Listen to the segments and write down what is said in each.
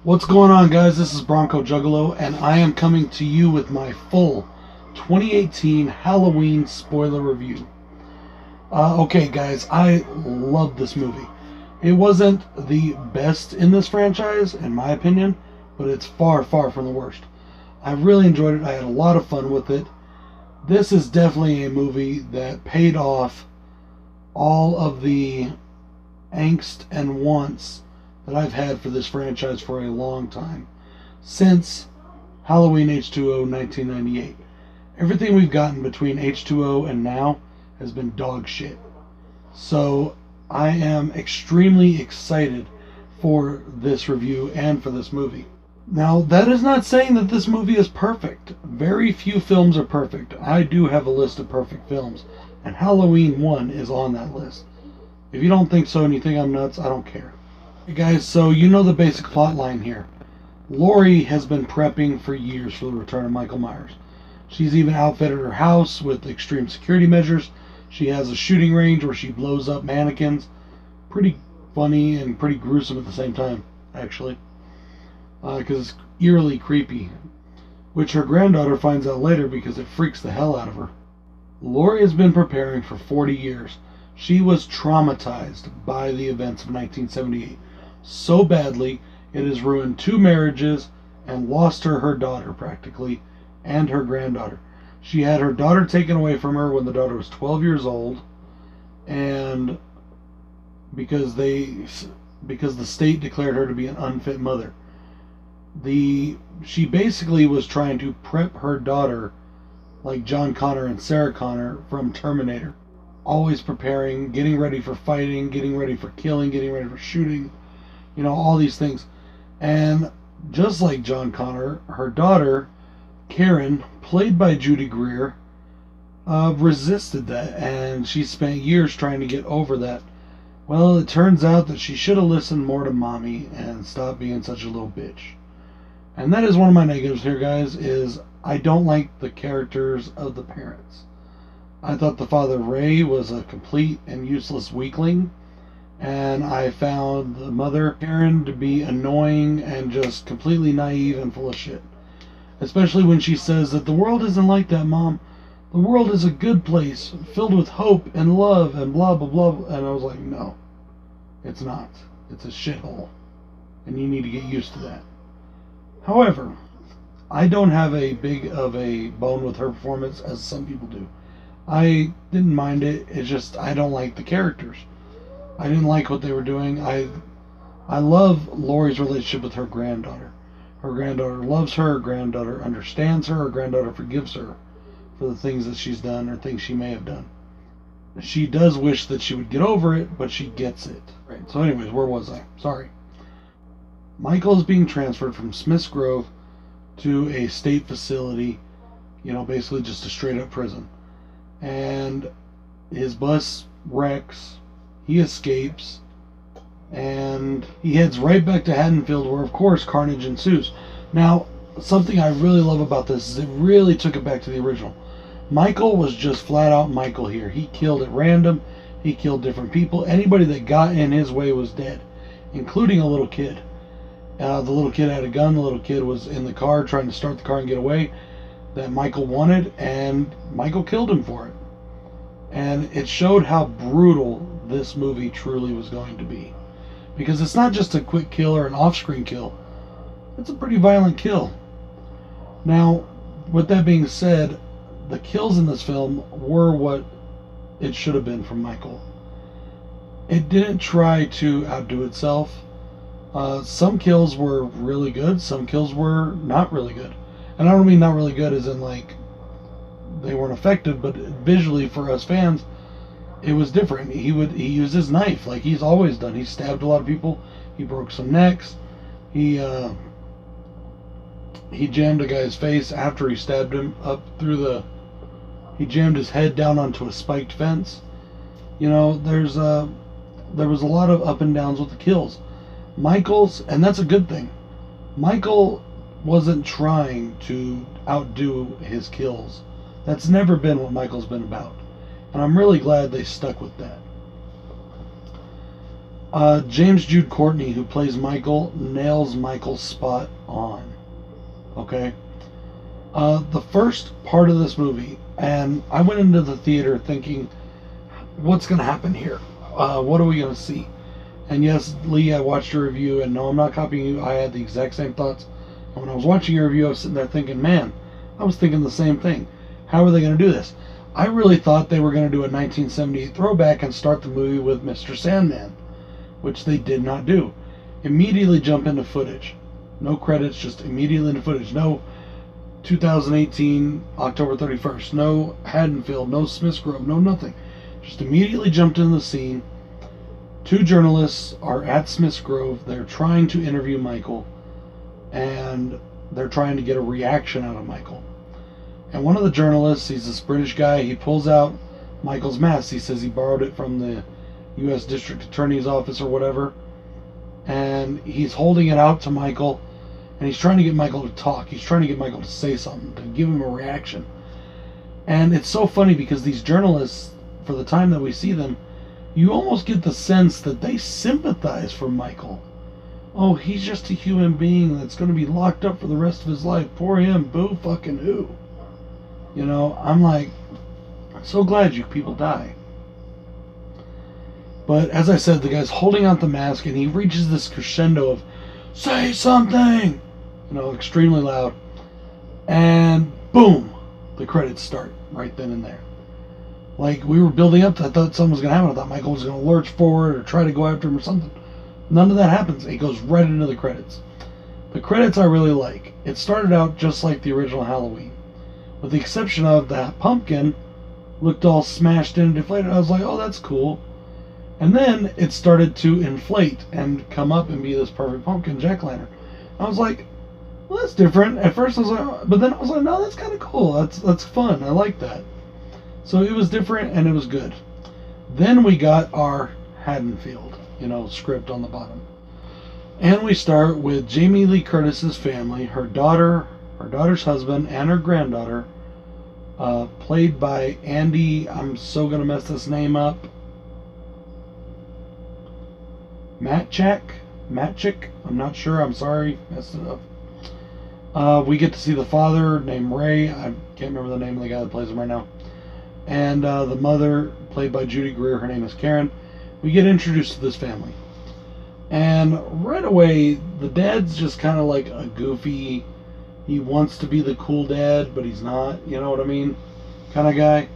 What's going on, guys? This is BroncoJuggalo, and I am coming to you with my full 2018 Halloween spoiler review. Okay, guys, I love this movie. It wasn't the best in this franchise, in my opinion, but it's far, far from the worst. I really enjoyed it. I had a lot of fun with it. This is definitely a movie that paid off all of the angst and wants that I've had for this franchise for a long time, since Halloween H2O 1998. Everything we've gotten between H2O and now has been dog shit. So I am extremely excited for this review and for this movie. Now, that is not saying that this movie is perfect. Very few films are perfect. I do have a list of perfect films, and Halloween 1 is on that list. If you don't think so and you think I'm nuts, I don't care. Hey guys, so you know the basic plot line here. Laurie has been prepping for years for the return of Michael Myers. She's even outfitted her house with extreme security measures. She has a shooting range where she blows up mannequins. Pretty funny and pretty gruesome at the same time, actually. Because it's eerily creepy. Which her granddaughter finds out later because it freaks the hell out of her. Laurie has been preparing for 40 years. She was traumatized by the events of 1978. So badly, it has ruined 2 marriages and lost her daughter, practically, and her granddaughter. She had her daughter taken away from her when the daughter was 12 years old, and because the state declared her to be an unfit mother. She basically was trying to prep her daughter like John Connor and Sarah Connor from Terminator. Always preparing, getting ready for fighting, getting ready for killing, getting ready for shooting, all these things. And just like John Connor, her daughter, Karen, played by Judy Greer, resisted that, and she spent years trying to get over that. Well, it turns out that she should have listened more to mommy and stopped being such a little bitch. And that is one of my negatives here, guys, is I don't like the characters of the parents. I thought the father, Ray, was a complete and useless weakling, and I found the mother, Karen, to be annoying and just completely naive and full of shit. Especially when she says that the world isn't like that, Mom. The world is a good place, filled with hope and love and blah, blah, blah. And I was like, no, it's not. It's a shithole, and you need to get used to that. However, I don't have a big of a bone with her performance as some people do. I didn't mind it. It's just I don't like the characters. I didn't like what they were doing. I love Laurie's relationship with her granddaughter. Her granddaughter loves her. Her granddaughter understands her. Her granddaughter forgives her for the things that she's done or things she may have done. She does wish that she would get over it, but she gets it. Right. So anyways, where was I? Sorry. Michael is being transferred from Smith's Grove to a state facility, basically just a straight up prison. And his bus wrecks, he escapes, and he heads right back to Haddonfield, where of course carnage ensues. Now, something I really love about this is it really took it back to the original. Michael was just flat out Michael here. He killed at random, he killed different people. Anybody that got in his way was dead, including a little kid. The little kid had a gun. The little kid was in the car trying to start the car and get away, that Michael wanted, and Michael killed him for it. And it showed how brutal this movie truly was going to be. Because it's not just a quick kill or an off-screen kill. It's a pretty violent kill. Now, with that being said, the kills in this film were what it should have been from Michael. It didn't try to outdo itself. Some kills were really good, some kills were not really good. And I don't mean not really good as in like they weren't effective, but visually for us fans, it was different. He used his knife like he's always done. He stabbed a lot of people. He broke some necks. He jammed a guy's face after he stabbed him up through he jammed his head down onto a spiked fence. There was a lot of up and downs with the kills. Michael's, and that's a good thing. Michael wasn't trying to outdo his kills. That's never been what Michael's been about. And I'm really glad they stuck with that. James Jude Courtney, who plays Michael, nails Michael's spot on. Okay? The first part of this movie, and I went into the theater thinking, what's going to happen here? What are we going to see? And yes, Lee, I watched your review, and no, I'm not copying you. I had the exact same thoughts. And when I was watching your review, I was sitting there thinking, man, I was thinking the same thing. How are they going to do this? I really thought they were going to do a 1978 throwback and start the movie with Mr. Sandman, which they did not do. Immediately jump into footage. No credits, just immediately into footage. No 2018, October 31st. No Haddonfield, no Smiths Grove, no nothing. Just immediately jumped into the scene. Two journalists are at Smiths Grove. They're trying to interview Michael, and they're trying to get a reaction out of Michael. And one of the journalists, he's this British guy, he pulls out Michael's mask. He says he borrowed it from the U.S. District Attorney's office or whatever. And he's holding it out to Michael, and he's trying to get Michael to talk. He's trying to get Michael to say something, to give him a reaction. And it's so funny because these journalists, for the time that we see them, you almost get the sense that they sympathize for Michael. Oh, he's just a human being that's going to be locked up for the rest of his life. Poor him. Boo fucking who. You know, I'm like, so glad you people die. But as I said, the guy's holding out the mask, and he reaches this crescendo of, say something! You know, extremely loud. And boom! The credits start right then and there. Like, we were building up to, I thought something was going to happen. I thought Michael was going to lurch forward or try to go after him or something. None of that happens. It goes right into the credits. The credits I really like. It started out just like the original Halloween, with the exception of that pumpkin looked all smashed in and deflated. I was like, oh, that's cool. And then it started to inflate and come up and be this perfect pumpkin jack-o'-lantern. I was like, well, that's different. At first I was like, oh, but then I was like, no, that's kind of cool. That's fun. I like that. So it was different and it was good. Then we got our Haddonfield, you know, script on the bottom. And we start with Jamie Lee Curtis's family, her daughter, her daughter's husband, and her granddaughter, played by Andy, I'm so going to mess this name up, Matchak, I'm not sure, I'm sorry, messed it up. We get to see the father, named Ray, I can't remember the name of the guy that plays him right now, and the mother, played by Judy Greer, her name is Karen. We get introduced to this family. And right away, the dad's just kind of like a goofy, he wants to be the cool dad, but he's not, you know what I mean, kind of guy.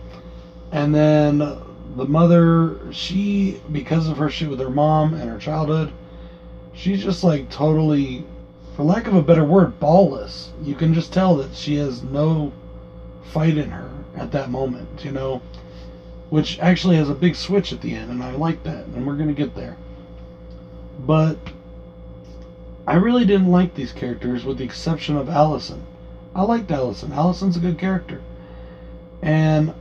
And then the mother, she, because of her shit with her mom and her childhood, she's just like totally, for lack of a better word, ballless. You can just tell that she has no fight in her at that moment, you know, which actually has a big switch at the end, and I like that, and we're going to get there. But I really didn't like these characters with the exception of Allison. I liked Allison. Allison's a good character. And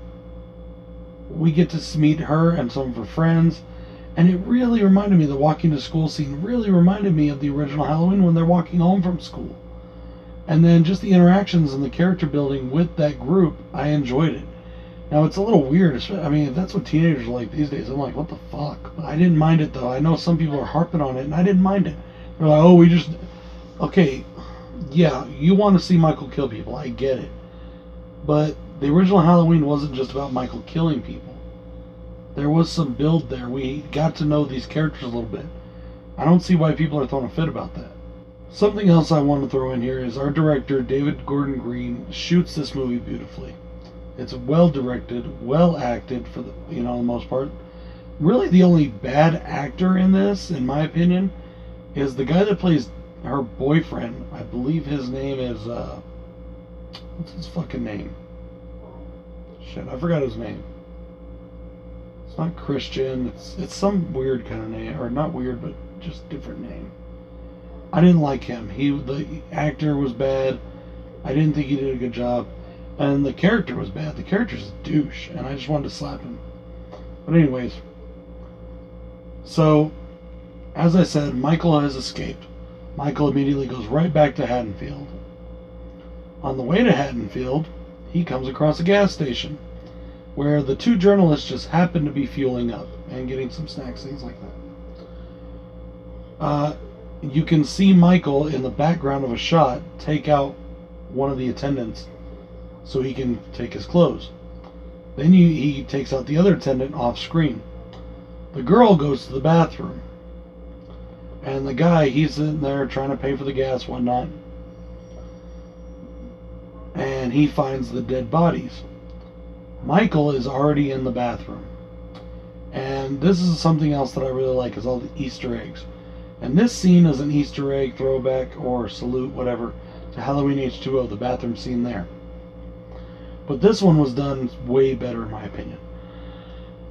we get to meet her and some of her friends, and it really reminded me, the walking to school scene really reminded me of the original Halloween when they're walking home from school. And then just the interactions and the character building with that group, I enjoyed it. Now, it's a little weird. I mean, if that's what teenagers are like these days, I'm like, what the fuck? But I didn't mind it, though. I know some people are harping on it, and I didn't mind it. They're like, oh, we just... Okay, yeah, you want to see Michael kill people. I get it. But the original Halloween wasn't just about Michael killing people. There was some build there. We got to know these characters a little bit. I don't see why people are throwing a fit about that. Something else I want to throw in here is our director, David Gordon Green, shoots this movie beautifully. It's well directed, well acted for the, you know, the most part. Really, the only bad actor in this, in my opinion, is the guy that plays her boyfriend. I believe his name is what's his fucking name? Shit, I forgot his name. It's not Christian. It's some weird kind of name, or not weird, but just different name. I didn't like him. The actor was bad. I didn't think he did a good job. And the character was bad. The character's a douche, and I just wanted to slap him. But anyways, so, as I said, Michael has escaped. Michael immediately goes right back to Haddonfield. On the way to Haddonfield, he comes across a gas station, where the two journalists just happen to be fueling up and getting some snacks, things like that. You can see Michael in the background of a shot take out one of the attendants so he can take his clothes. Then he takes out the other attendant off screen. The girl goes to the bathroom. And the guy, he's sitting there trying to pay for the gas, whatnot. And he finds the dead bodies. Michael is already in the bathroom. And this is something else that I really like, is all the Easter eggs. And this scene is an Easter egg throwback or salute, whatever, to Halloween H2O, the bathroom scene there. But this one was done way better in my opinion.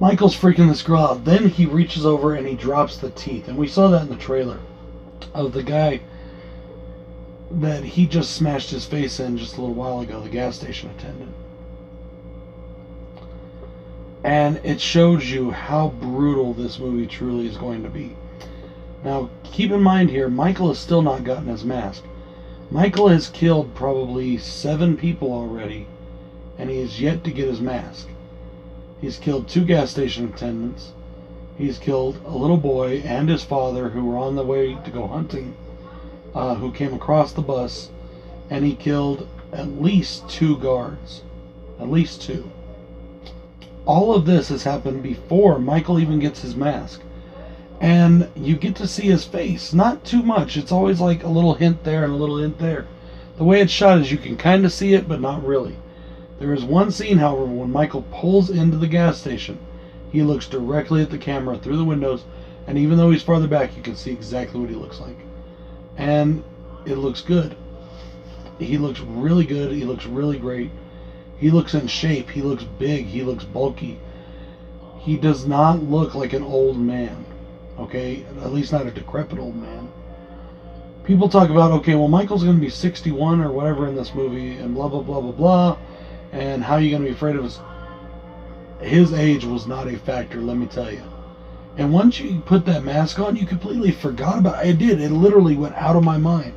Michael's freaking this girl out. Then he reaches over and he drops the teeth. And we saw that in the trailer of the guy that he just smashed his face in just a little while ago, the gas station attendant. And it shows you how brutal this movie truly is going to be. Now, keep in mind here, Michael has still not gotten his mask. Michael has killed probably 7 people already, and he is yet to get his mask. He's killed 2 gas station attendants. He's killed a little boy and his father who were on the way to go hunting, who came across the bus, and he killed at least 2 guards. At least 2. All of this has happened before Michael even gets his mask. And you get to see his face. Not too much. It's always like a little hint there and a little hint there. The way it's shot is you can kind of see it, but not really. There is one scene, however, when Michael pulls into the gas station. He looks directly at the camera through the windows, and even though he's farther back, you can see exactly what he looks like. And it looks good. He looks really good. He looks really great. He looks in shape. He looks big. He looks bulky. He does not look like an old man. Okay? At least not a decrepit old man. People talk about, okay, well, Michael's going to be 61 or whatever in this movie, and blah, blah, blah, blah, blah. And how are you going to be afraid of his age was not a factor, let me tell you. And once you put that mask on, you completely forgot about it. I did. It literally went out of my mind.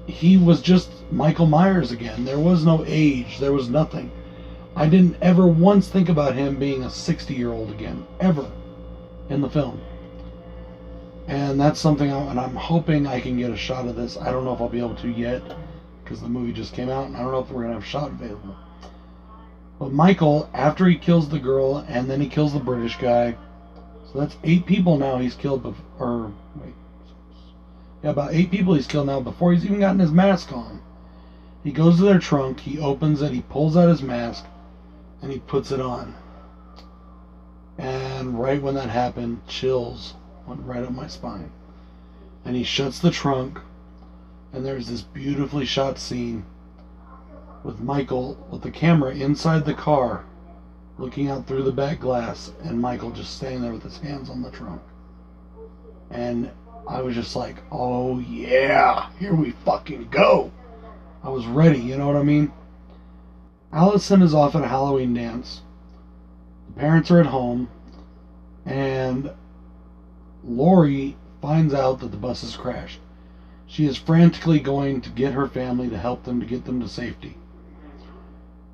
He was just Michael Myers again. There was no age. There was nothing. I didn't ever once think about him being a 60-year-old again. Ever. In the film. And that's something I'm hoping I can get a shot of this. I don't know if I'll be able to yet, because the movie just came out, and I don't know if we're going to have a shot available. But Michael, after he kills the girl, and then he kills the British guy, so that's 8 people now he's killed, about 8 people he's killed now before he's even gotten his mask on. He goes to their trunk, he opens it, he pulls out his mask, and he puts it on. And right when that happened, chills went right up my spine. And he shuts the trunk, and there's this beautifully shot scene with Michael with the camera inside the car looking out through the back glass, and Michael just standing there with his hands on the trunk. And I was just like, oh yeah, here we fucking go. I was ready, you know what I mean? Allison is off at a Halloween dance. The parents are at home, and Lori finds out that the bus has crashed. She is frantically going to get her family to help them to get them to safety.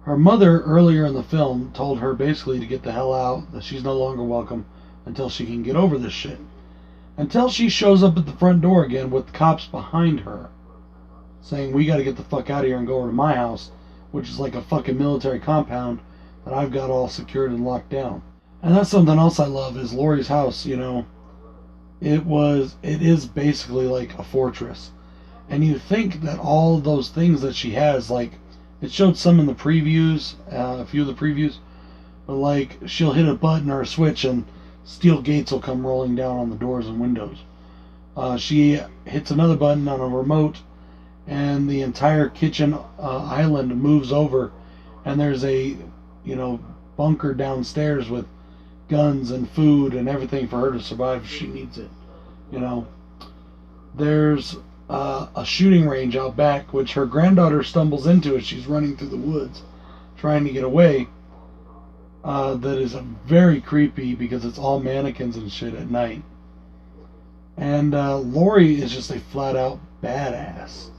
Her mother, earlier in the film, told her basically to get the hell out, that she's no longer welcome until she can get over this shit. Until she shows up at the front door again with cops behind her, saying, we gotta get the fuck out of here and go over to my house, which is like a fucking military compound that I've got all secured and locked down. And that's something else I love, is Lori's house, you know. It is basically like a fortress. And you think that all those things that she has, like, it showed some in the previews, a few of the previews, but like, she'll hit a button or a switch and steel gates will come rolling down on the doors and windows. She hits another button on a remote, and the entire kitchen island moves over, and there's a, bunker downstairs with guns and food and everything for her to survive if she needs it. There's a shooting range out back, which her granddaughter stumbles into as she's running through the woods trying to get away. That is very creepy because it's all mannequins and shit at night. And Lori is just a flat out badass.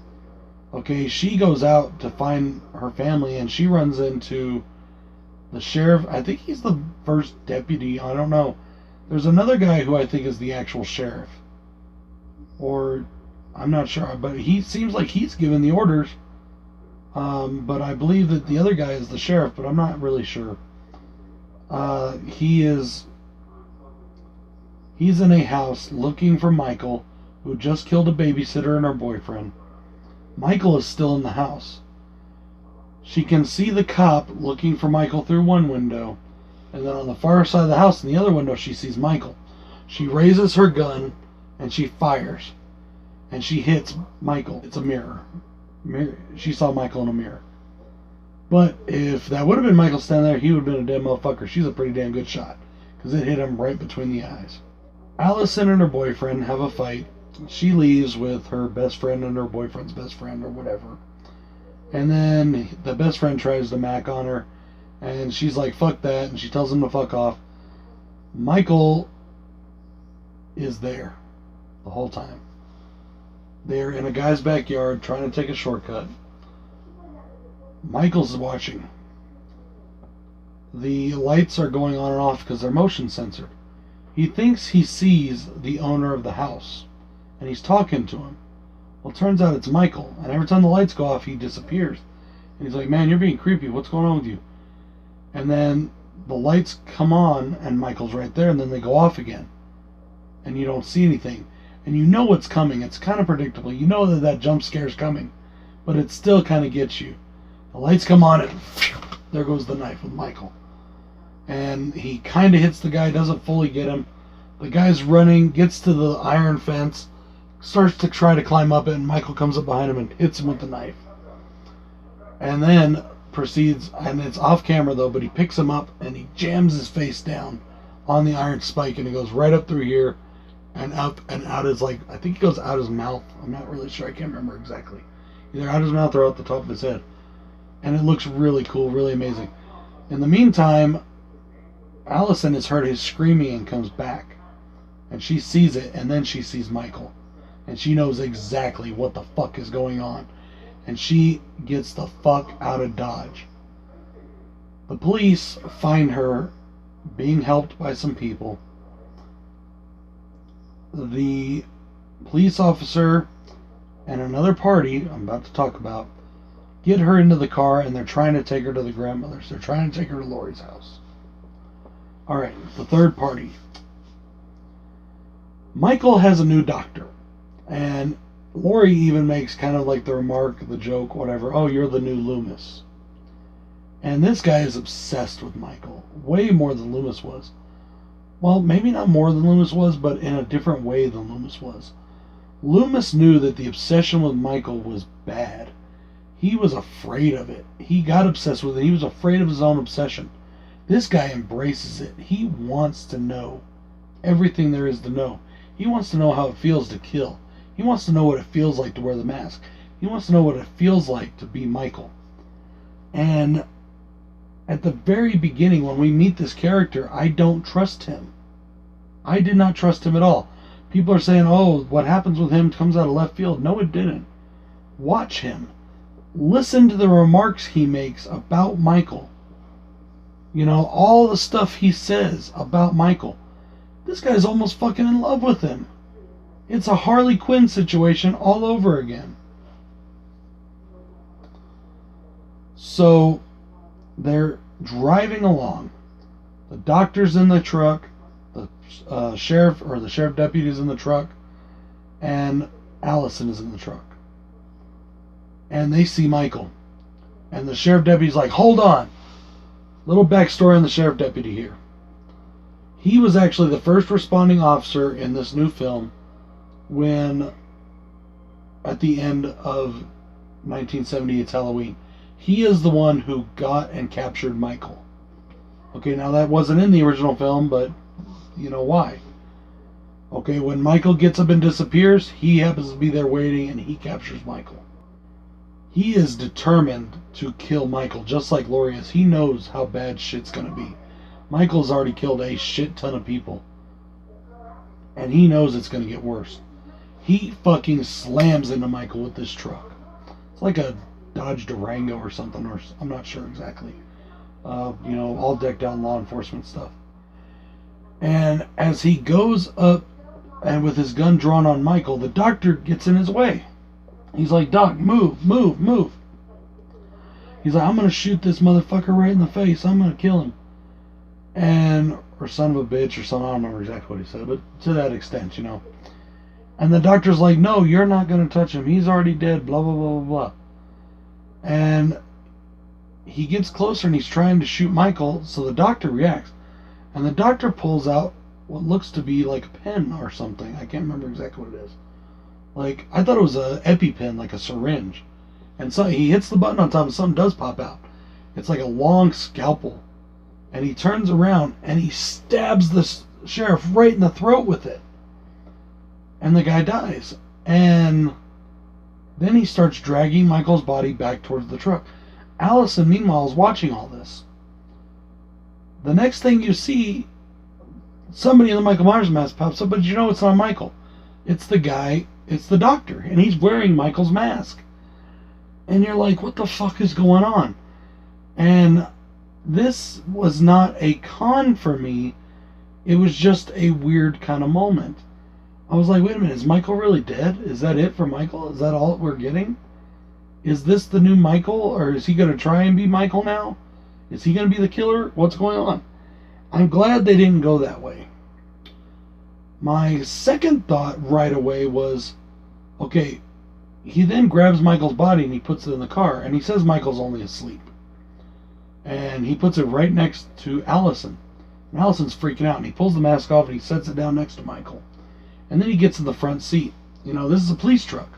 Okay, she goes out to find her family, and she runs into the sheriff. I think he's the first deputy. I don't know. There's another guy who I think is the actual sheriff. or I'm not sure, but he seems like he's given the orders. But I believe that the other guy is the sheriff, but I'm not really sure. He's in a house looking for Michael, who just killed a babysitter and her boyfriend. Michael is still in the house. She can see the cop looking for Michael through one window, and then on the far side of the house, in the other window, she sees Michael. She raises her gun, and she fires. And she hits Michael. It's a mirror. She saw Michael in a mirror. But if that would have been Michael standing there, he would have been a dead motherfucker. She's a pretty damn good shot, because it hit him right between the eyes. Allison and her boyfriend have a fight. She leaves with her best friend and her boyfriend's best friend or whatever. And then the best friend tries to mac on her, and she's like, fuck that, and she tells him to fuck off. Michael is there the whole time. They're in a guy's backyard trying to take a shortcut. Michael's watching. The lights are going on and off because they're motion censored. He thinks he sees the owner of the house, and he's talking to him. Well, it turns out it's Michael, and every time the lights go off, he disappears. And he's like, man, you're being creepy. What's going on with you? And then the lights come on, and Michael's right there, and then they go off again. And you don't see anything. And you know what's coming. It's kind of predictable. You know that jump scare's coming. But it still kind of gets you. The lights come on, and phew, there goes the knife with Michael. And he kind of hits the guy, doesn't fully get him. The guy's running, gets to the iron fence, starts to try to climb up it, and Michael comes up behind him and hits him with the knife. And then proceeds, and it's off camera though, but he picks him up and he jams his face down on the iron spike, and he goes right up through here and up and out his, like, I think he goes out his mouth. I'm not really sure. I can't remember exactly. Either out his mouth or out the top of his head. And it looks really cool, really amazing. In the meantime, Allison has heard his screaming and comes back. And she sees it, and then she sees Michael. And she knows exactly what the fuck is going on. And she gets the fuck out of Dodge. The police find her being helped by some people. The police officer and another party I'm about to talk about get her into the car, and they're trying to take her to the grandmother's. They're trying to take her to Lori's house. Alright, the third party. Michael has a new doctor, and Lori even makes kind of like the remark, the joke, whatever, oh, you're the new Loomis. And this guy is obsessed with Michael, way more than Loomis was. Well, maybe not more than Loomis was, but in a different way than Loomis was. Loomis knew that the obsession with Michael was bad. He was afraid of it. He got obsessed with it. He was afraid of his own obsession. This guy embraces it. He wants to know everything there is to know. He wants to know how it feels to kill. He wants to know what it feels like to wear the mask. He wants to know what it feels like to be Michael. And at the very beginning, when we meet this character, I don't trust him. I did not trust him at all. People are saying, oh, what happens with him comes out of left field. No, it didn't. Watch him. Listen to the remarks he makes about Michael. You know, all the stuff he says about Michael. This guy's almost fucking in love with him. It's a Harley Quinn situation all over again. So, they're driving along. The doctor's in the truck. The sheriff deputy's in the truck. And Allison is in the truck. And they see Michael. And the sheriff deputy's like, hold on. Little backstory on the sheriff deputy here. He was actually the first responding officer in this new film when, at the end of 1978's Halloween, he is the one who got and captured Michael. Okay, now that wasn't in the original film, but you know why. Okay, when Michael gets up and disappears, he happens to be there waiting, and he captures Michael. He is determined to kill Michael, just like Lori is. He knows how bad shit's gonna be. Michael's already killed a shit ton of people. And he knows it's gonna get worse. He fucking slams into Michael with this truck. It's like a Dodge Durango or something, or I'm not sure exactly. You know, all decked out in law enforcement stuff. And as he goes up and with his gun drawn on Michael, the doctor gets in his way. He's like, Doc, move, move, move. He's like, I'm going to shoot this motherfucker right in the face. I'm going to kill him. And, or son of a bitch or something. I don't remember exactly what he said, but to that extent, you know. And the doctor's like, no, you're not going to touch him. He's already dead, blah, blah, blah, blah, blah. And he gets closer and he's trying to shoot Michael, so the doctor reacts. And the doctor pulls out what looks to be like a pen or something. I can't remember exactly what it is. Like, I thought it was an EpiPen, like a syringe. And so he hits the button on top and something does pop out. It's like a long scalpel. And he turns around and he stabs the sheriff right in the throat with it. And the guy dies. And then he starts dragging Michael's body back towards the truck. Allison, meanwhile, is watching all this. The next thing you see, somebody in the Michael Myers mask pops up, but you know it's not Michael. It's the guy, it's the doctor, and he's wearing Michael's mask. And you're like, what the fuck is going on? And this was not a con for me. It was just a weird kind of moment. I was like, wait a minute, is Michael really dead? Is that it for Michael? Is that all we're getting? Is this the new Michael, or is he going to try and be Michael now? Is he going to be the killer? What's going on? I'm glad they didn't go that way. My second thought right away was, okay, he then grabs Michael's body and he puts it in the car, and he says Michael's only asleep. And he puts it right next to Allison. And Allison's freaking out, and he pulls the mask off and he sets it down next to Michael. And then he gets in the front seat. You know, this is a police truck.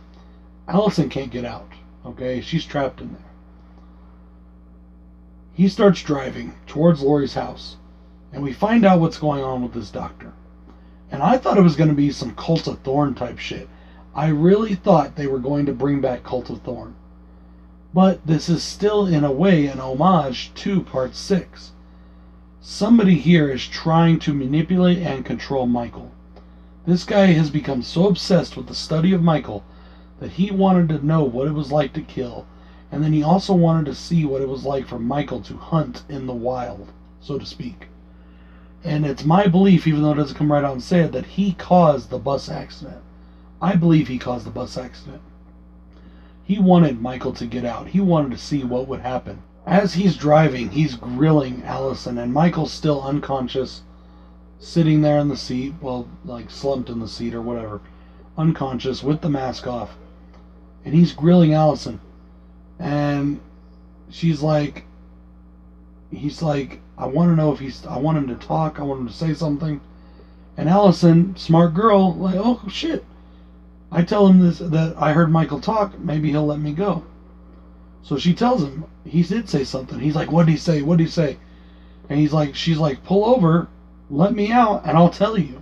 Allison can't get out. Okay, she's trapped in there. He starts driving towards Lori's house, and we find out what's going on with this doctor. And I thought it was going to be some Cult of Thorn type shit. I really thought they were going to bring back Cult of Thorn. But this is still, in a way, an homage to Part 6. Somebody here is trying to manipulate and control Michael. This guy has become so obsessed with the study of Michael that he wanted to know what it was like to kill, and then he also wanted to see what it was like for Michael to hunt in the wild, so to speak. And it's my belief, even though it doesn't come right out and say it, that he caused the bus accident. I believe he caused the bus accident. He wanted Michael to get out. He wanted to see what would happen. As he's driving, he's grilling Allison, and Michael's still unconscious, sitting there in the seat, well, like slumped in the seat or whatever, unconscious with the mask off. And he's grilling Allison. And he's like, I want to know if I want him to talk, I want him to say something. And Allison, smart girl, like, oh shit. I tell him this, that I heard Michael talk, maybe he'll let me go. So she tells him, he did say something. He's like, what did he say? What did he say? And she's like, pull over, let me out, and I'll tell you.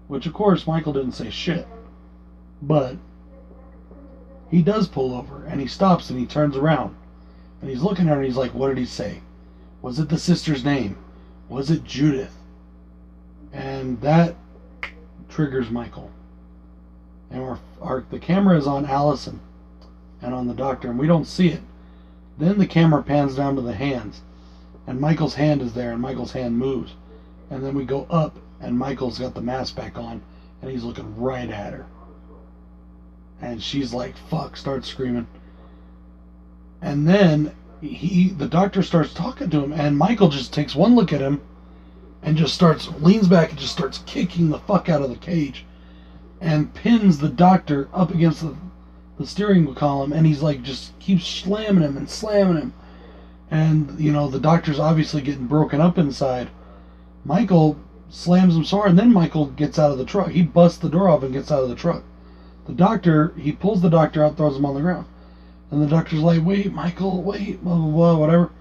Which, of course, Michael didn't say shit. But he does pull over, and he stops, and he turns around. And he's looking at her, and he's like, what did he say? Was it the sister's name? Was it Judith? And that triggers Michael. And the camera is on Allison and on the doctor, and we don't see it. Then the camera pans down to the hands, and Michael's hand is there, and Michael's hand moves. And then we go up, and Michael's got the mask back on, and he's looking right at her. And she's like, fuck, starts screaming. And then the doctor starts talking to him, and Michael just takes one look at him and just leans back and just starts kicking the fuck out of the cage and pins the doctor up against the steering column, and he's like, just keeps slamming him and slamming him. And, you know, the doctor's obviously getting broken up inside. Michael slams him so hard, and then Michael gets out of the truck. He busts the door off and gets out of the truck. The doctor, he pulls the doctor out, throws him on the ground. And the doctor's like, wait, Michael, wait, blah, blah, blah, whatever.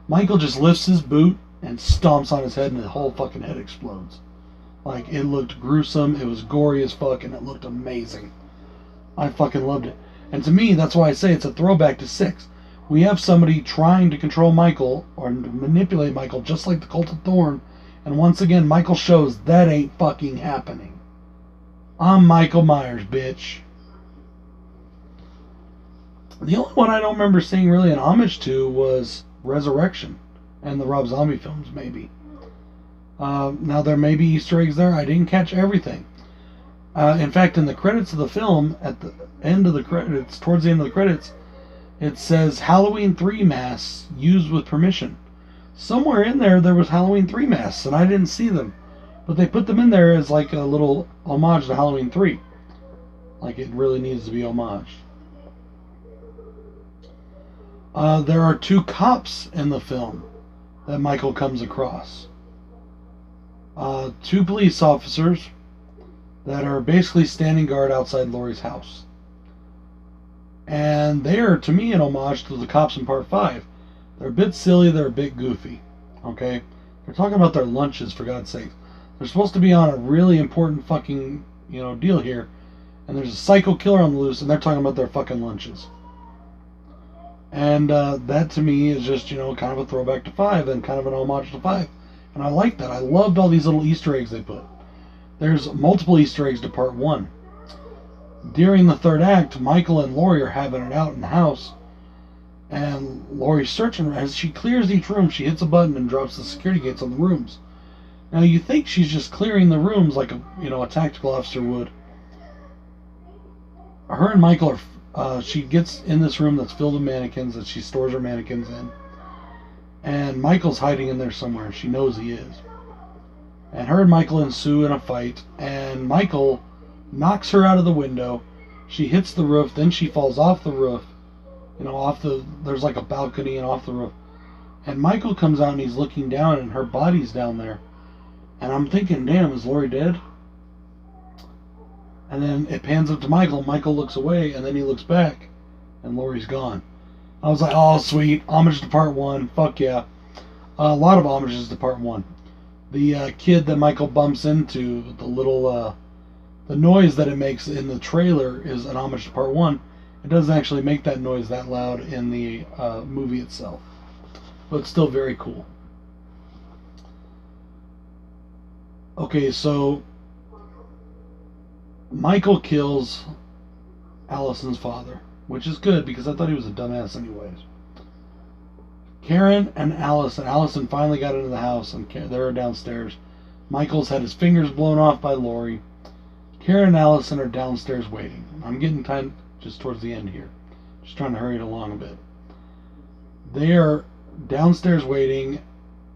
Michael just lifts his boot and stomps on his head, and his whole fucking head explodes. Like, it looked gruesome, it was gory as fuck, and it looked amazing. I fucking loved it. And to me, that's why I say it's a throwback to 6. We have somebody trying to control Michael, or manipulate Michael, just like the Cult of Thorn, and once again, Michael shows that ain't fucking happening. I'm Michael Myers, bitch. The only one I don't remember seeing really an homage to was Resurrection and the Rob Zombie films, maybe. Now, there may be Easter eggs there. I didn't catch everything. In fact, in the credits of the film, at the end of the credits, towards the end of the credits, it says Halloween 3 masks used with permission. Somewhere in there was Halloween 3 masks, and I didn't see them. But they put them in there as like a little homage to Halloween 3. Like it really needs to be homaged. There are 2 cops in the film that Michael comes across. 2 police officers that are basically standing guard outside Laurie's house. And they are, to me, an homage to the cops in Part 5. They're a bit silly, they're a bit goofy. Okay? They're talking about their lunches, for God's sake. They're supposed to be on a really important fucking, deal here. And there's a psycho killer on the loose, and they're talking about their fucking lunches. And that, to me, is just, kind of a throwback to 5 and kind of an homage to 5. And I like that. I loved all these little Easter eggs they put. There's multiple Easter eggs to Part 1. During the 3rd act, Michael and Laurie are having it out in the house. And Laurie's searching. As she clears each room, she hits a button and drops the security gates on the rooms. Now, you think she's just clearing the rooms like a tactical officer would. Her and Michael are... she gets in this room that's filled with mannequins that she stores her mannequins in. And Michael's hiding in there somewhere. She knows he is. And her and Michael ensue in a fight. And Michael knocks her out of the window. She hits the roof. Then she falls off the roof. There's like a balcony and off the roof. And Michael comes out and he's looking down and her body's down there. And I'm thinking, damn, is Laurie dead? And then it pans up to Michael. Michael looks away and then he looks back. And Laurie's gone. I was like, oh, sweet. Homage to Part 1. Fuck yeah. A lot of homages to Part 1. The kid that Michael bumps into, the noise that it makes in the trailer is an homage to Part 1. It doesn't actually make that noise that loud in the movie itself. But it's still very cool. Okay, so Michael kills Allison's father, which is good because I thought he was a dumbass anyways. Karen and Allison finally got into the house and they're downstairs. Michael's had his fingers blown off by Laurie. Karen and Allison are downstairs waiting. I'm getting time just towards the end here. Just trying to hurry it along a bit. They are downstairs waiting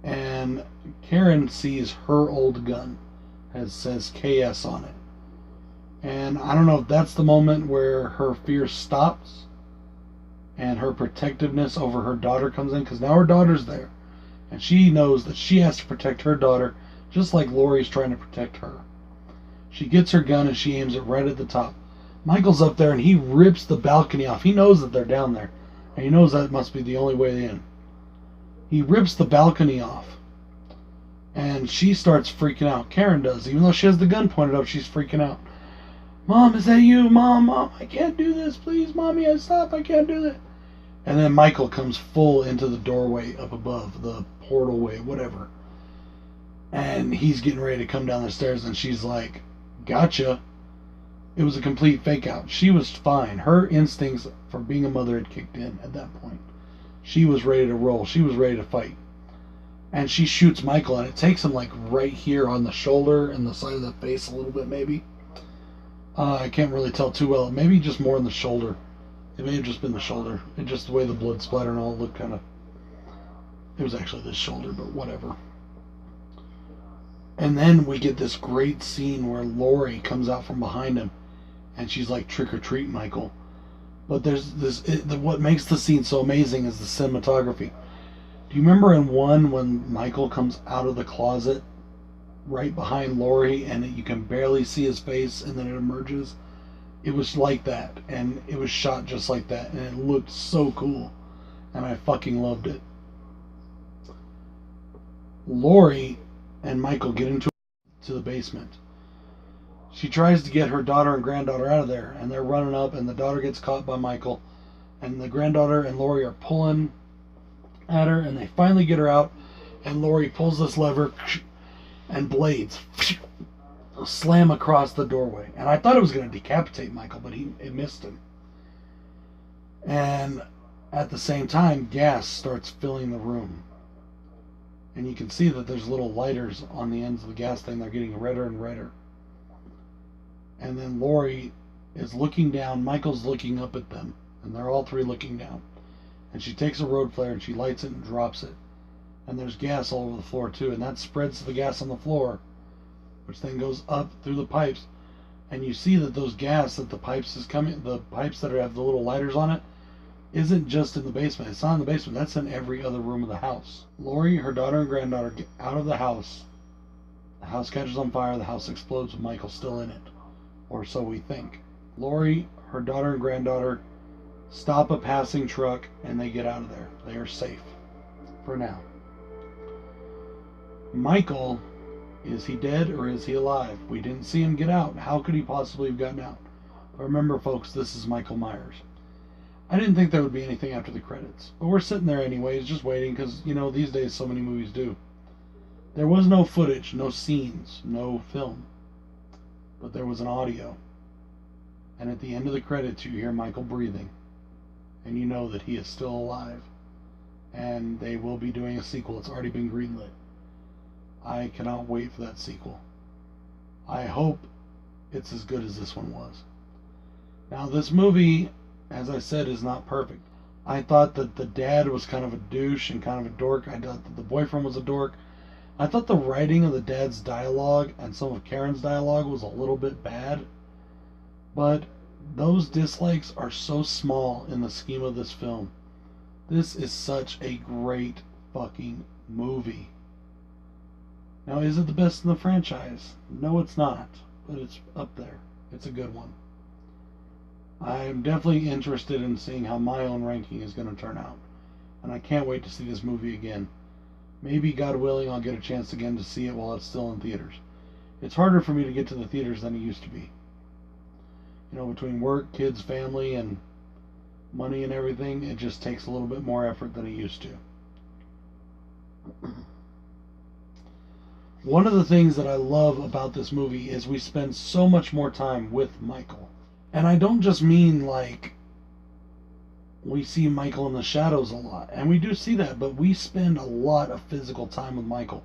and Karen sees her old gun. It says KS on it. And I don't know if that's the moment where her fear stops and her protectiveness over her daughter comes in, because now her daughter's there. And she knows that she has to protect her daughter just like Laurie's trying to protect her. She gets her gun and she aims it right at the top. Michael's up there and he rips the balcony off. He knows that they're down there. And he knows that must be the only way in. He rips the balcony off. And she starts freaking out. Karen does. Even though she has the gun pointed up, she's freaking out. Mom, is that you? Mom, I can't do this. Please, Mommy, stop. I can't do that. And then Michael comes full into the doorway up above, the portalway, whatever. And he's getting ready to come down the stairs, and she's like, gotcha. It was a complete fake out. She was fine. Her instincts for being a mother had kicked in at that point. She was ready to roll. She was ready to fight. And she shoots Michael, and it takes him like right here on the shoulder and the side of the face a little bit, maybe. I can't really tell too well. Maybe just more in the shoulder. It may have just been the shoulder. It just the way the blood splatter and all looked kind of... It was actually this shoulder, but whatever. And then we get this great scene where Laurie comes out from behind him, and she's like, trick or treat, Michael. But there's this... what makes the scene so amazing is the cinematography. Do you remember in 1 when Michael comes out of the closet right behind Laurie and you can barely see his face and then it emerges? It was like that, and it was shot just like that, and it looked so cool, and I fucking loved it. Laurie and Michael get into the basement. She tries to get her daughter and granddaughter out of there, and they're running up, and the daughter gets caught by Michael, and the granddaughter and Laurie are pulling at her, and they finally get her out, and Laurie pulls this lever, and blades slam across the doorway. And I thought it was going to decapitate Michael, but it missed him. And at the same time, gas starts filling the room. And you can see that there's little lighters on the ends of the gas thing. They're getting redder and redder. And then Laurie is looking down. Michael's looking up at them. And they're all three looking down. And she takes a road flare and she lights it and drops it. And there's gas all over the floor too. And that spreads the gas on the floor, which then goes up through the pipes. And you see that those gas that the pipes is coming, the pipes that have the little lighters on it, isn't just in the basement. It's not in the basement. That's in every other room of the house. Laurie, her daughter, and granddaughter get out of the house. The house catches on fire. The house explodes with Michael still in it. Or so we think. Laurie, her daughter, and granddaughter stop a passing truck and they get out of there. They are safe. For now. Michael, is he dead or is he alive? We didn't see him get out. How could he possibly have gotten out? But remember, folks, this is Michael Myers. I didn't think there would be anything after the credits. But we're sitting there anyways, just waiting, because, you know, these days so many movies do. There was no footage, no scenes, no film. But there was an audio. And at the end of the credits, you hear Michael breathing. And you know that he is still alive. And they will be doing a sequel. It's already been greenlit. I cannot wait for that sequel. I hope it's as good as this one was. Now, this movie, as I said, is not perfect. I thought that the dad was kind of a douche and kind of a dork. I thought that the boyfriend was a dork. I thought the writing of the dad's dialogue and some of Karen's dialogue was a little bit bad. But those dislikes are so small in the scheme of this film. This is such a great fucking movie. Now, is it the best in the franchise? No, it's not. But it's up there. It's a good one. I'm definitely interested in seeing how my own ranking is going to turn out. And I can't wait to see this movie again. Maybe, God willing, I'll get a chance again to see it while it's still in theaters. It's harder for me to get to the theaters than it used to be. You know, between work, kids, family, and money and everything, it just takes a little bit more effort than it used to. One of the things that I love about this movie is we spend so much more time with Michael. And I don't just mean like we see Michael in the shadows a lot. And we do see that, but we spend a lot of physical time with Michael.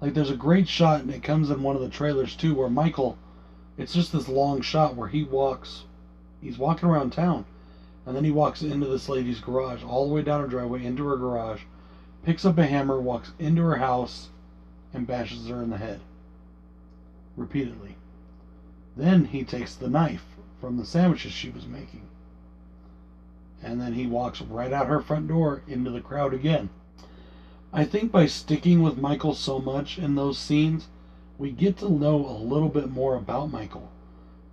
Like there's a great shot, and it comes in one of the trailers too, where Michael, it's just this long shot where he's walking around town. And then he walks into this lady's garage, all the way down her driveway, into her garage, picks up a hammer, walks into her house, and bashes her in the head. Repeatedly. Then he takes the knife from the sandwiches she was making. And then he walks right out her front door into the crowd again. I think by sticking with Michael so much in those scenes, we get to know a little bit more about Michael.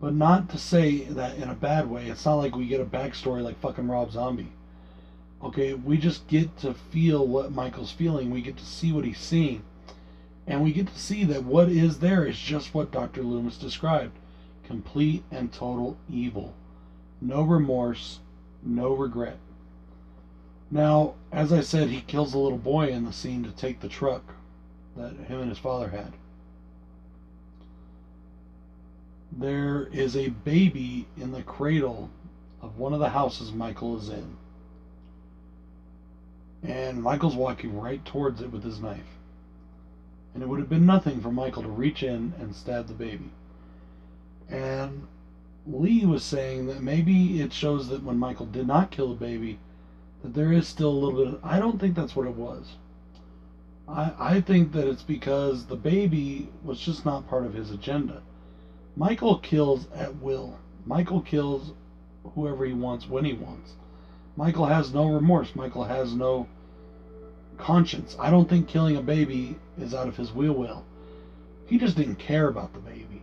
But not to say that in a bad way. It's not like we get a backstory like fucking Rob Zombie. Okay, we just get to feel what Michael's feeling. We get to see what he's seeing. And we get to see that what is there is just what Dr. Loomis described. Complete and total evil. No remorse, no regret. Now, as I said, he kills a little boy in the scene to take the truck that him and his father had. There is a baby in the cradle of one of the houses Michael is in. And Michael's walking right towards it with his knife. And it would have been nothing for Michael to reach in and stab the baby. And Lee was saying that maybe it shows that when Michael did not kill the baby, that there is still a little bit of... I don't think that's what it was. I think that it's because the baby was just not part of his agenda. Michael kills at will. Michael kills whoever he wants when he wants. Michael has no remorse. Michael has no conscience. I don't think killing a baby is out of his will. He just didn't care about the baby.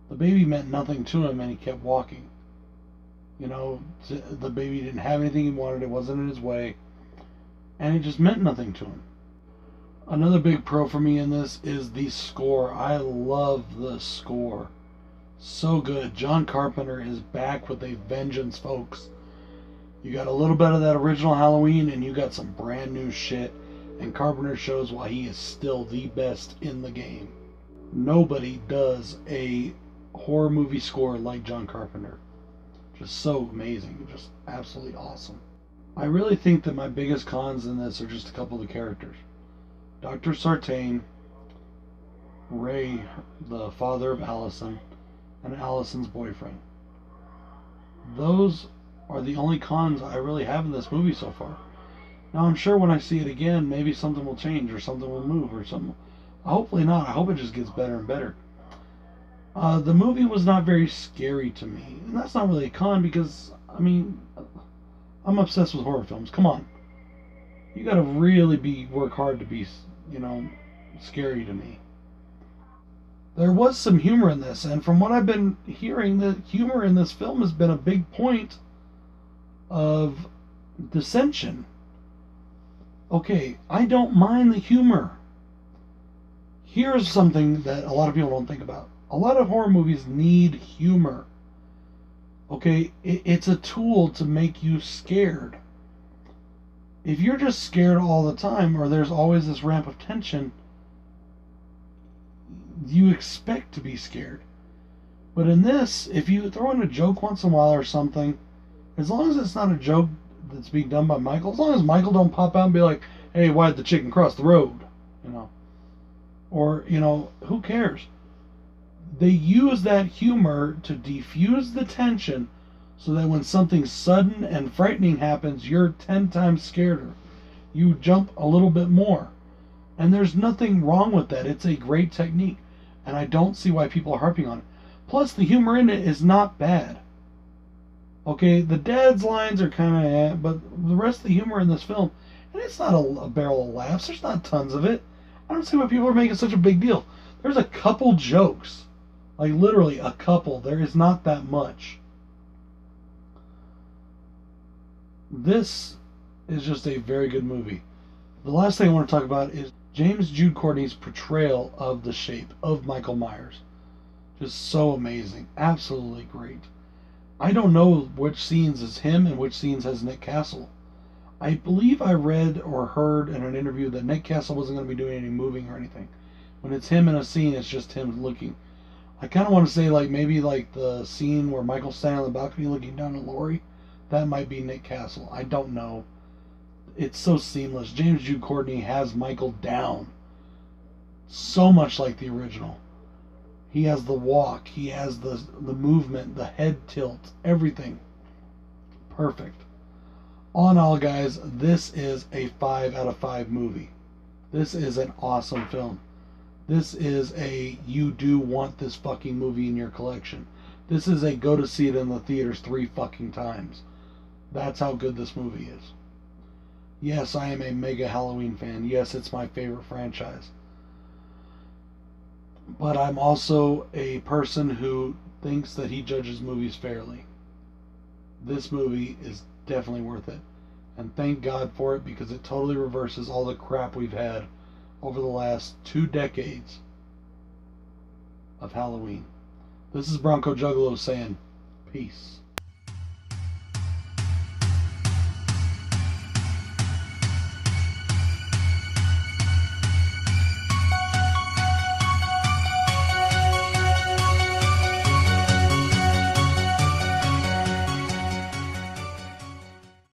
The baby meant nothing to him, and he kept walking. You know, the baby didn't have anything he wanted. It wasn't in his way. And it just meant nothing to him. Another big pro for me in this is the score. I love the score. So good. John Carpenter is back with a vengeance, folks. You got a little bit of that original Halloween, and you got some brand new shit. And Carpenter shows why he is still the best in the game. Nobody does a horror movie score like John Carpenter. Just so amazing. Just absolutely awesome. I really think that my biggest cons in this are just a couple of the characters. Dr. Sartain, Ray, the father of Allison, and Allison's boyfriend. Those are the only cons I really have in this movie so far. Now I'm sure when I see it again, maybe something will change or something will move or something. Hopefully not. I hope it just gets better and better. The movie was not very scary to me, and that's not really a con because I mean, I'm obsessed with horror films. Come on, you got to really work hard to be, scary to me. There was some humor in this, and from what I've been hearing, the humor in this film has been a big point of dissension. Okay, I don't mind the humor. Here's something that a lot of people don't think about. A lot of horror movies need humor. Okay, it's a tool to make you scared. If you're just scared all the time, or there's always this ramp of tension, you expect to be scared. But in this, if you throw in a joke once in a while or something, as long as it's not a joke that's being done by Michael, as long as Michael don't pop out and be like, hey, why'd the chicken cross the road? Or, who cares? They use that humor to defuse the tension so that when something sudden and frightening happens, you're 10 times scareder. You jump a little bit more. And there's nothing wrong with that. It's a great technique. And I don't see why people are harping on it. Plus, the humor in it is not bad. Okay, the dad's lines are kind of but the rest of the humor in this film, and it's not a barrel of laughs. There's not tons of it. I don't see why people are making such a big deal. There's a couple jokes. Like, literally a couple. There is not that much. This is just a very good movie. The last thing I want to talk about is James Jude Courtney's portrayal of the Shape, of Michael Myers. Just so amazing. Absolutely great. I don't know which scenes is him and which scenes has Nick Castle. I believe I read or heard in an interview that Nick Castle wasn't going to be doing any moving or anything. When it's him in a scene, it's just him looking. I kind of want to say maybe the scene where Michael's standing on the balcony looking down at Laurie. That might be Nick Castle. I don't know. It's so seamless. James Jude Courtney has Michael down. So much like the original. He has the walk. He has the movement, the head tilt, everything. Perfect. All in all, guys, this is a 5 out of 5 movie. This is an awesome film. This is a you do want this fucking movie in your collection. This is a go to see it in the theaters 3 fucking times. That's how good this movie is. Yes, I am a mega Halloween fan. Yes, it's my favorite franchise. But I'm also a person who thinks that he judges movies fairly. This movie is definitely worth it. And thank God for it, because it totally reverses all the crap we've had over the last 2 decades of Halloween. This is BroncoJuggalo saying peace.